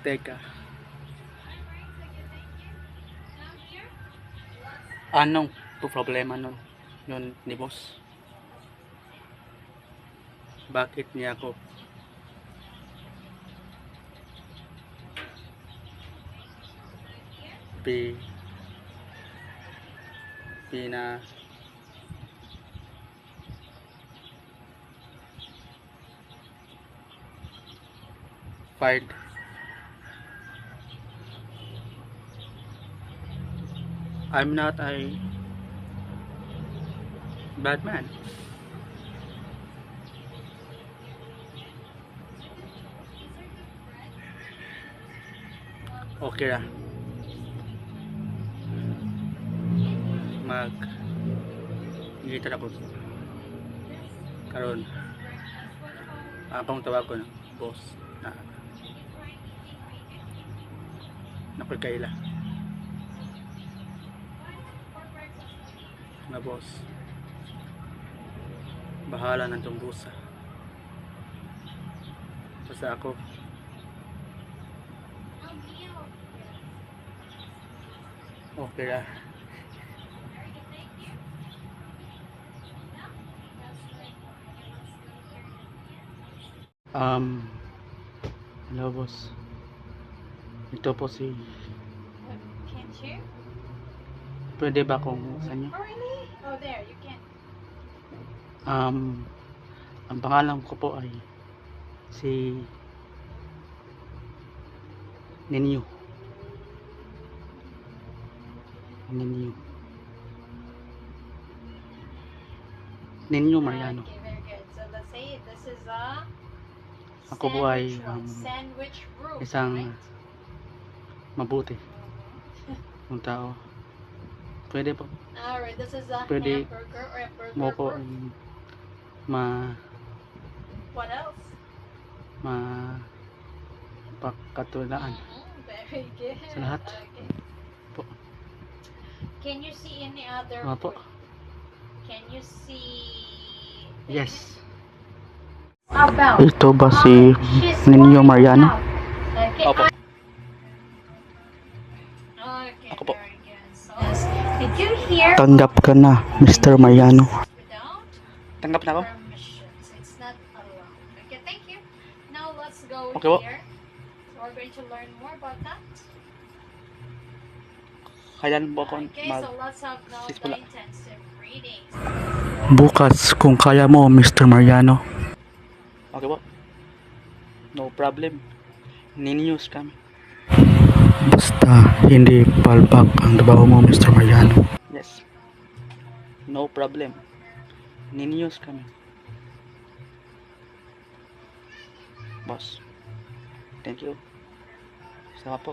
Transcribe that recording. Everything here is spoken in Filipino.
Teka. Anong problema nun? Yun ni boss? Bakit niya ako pina fired? I'm not a bad man. Okay ra. Ngita na po. Karon. Akong tawag ko na boss na napagkaila. Na boss. Bahala ng tumbusa. Basta ako okay ra. Hello boss. Ito po si Can't you? pwede ba kung sa inyo? Oh, really? Oh, there, you can. Ang pangalan ko po ay si Ninyo Mariano. Okay, very good. So let's say this is a Ako po ay sandwich roux, isang right? mabuti ng tao. Pwede po Alright, this is a pwede hamburger or a burger. mo po roux. What else? Pakatulaan Very good. sa lahat Okay. po. Can you see any other Mga po. food? Can you see? Yes. How about? Ito ba si Ninyo Mariano? Okay. Opo. Okay, Ako po. very good. So, did you hear? Tanggap ka na, Mr. Mariano. Without Tanggap na ako? permissions. It's not allowed. Okay, thank you. Now let's go Okay po. here. So we're going to learn more about that. Kailan po ako Okay, so let's have now the magsisimula? intensive readings. Bukas kung kaya mo, Mr. Mariano. Okay po. No problem. Niniyos kami. Basta hindi palpak ang trabaho mo, Mr. Mariano. Yes. No problem. Niniyos kami. Boss. Thank you. Sama po.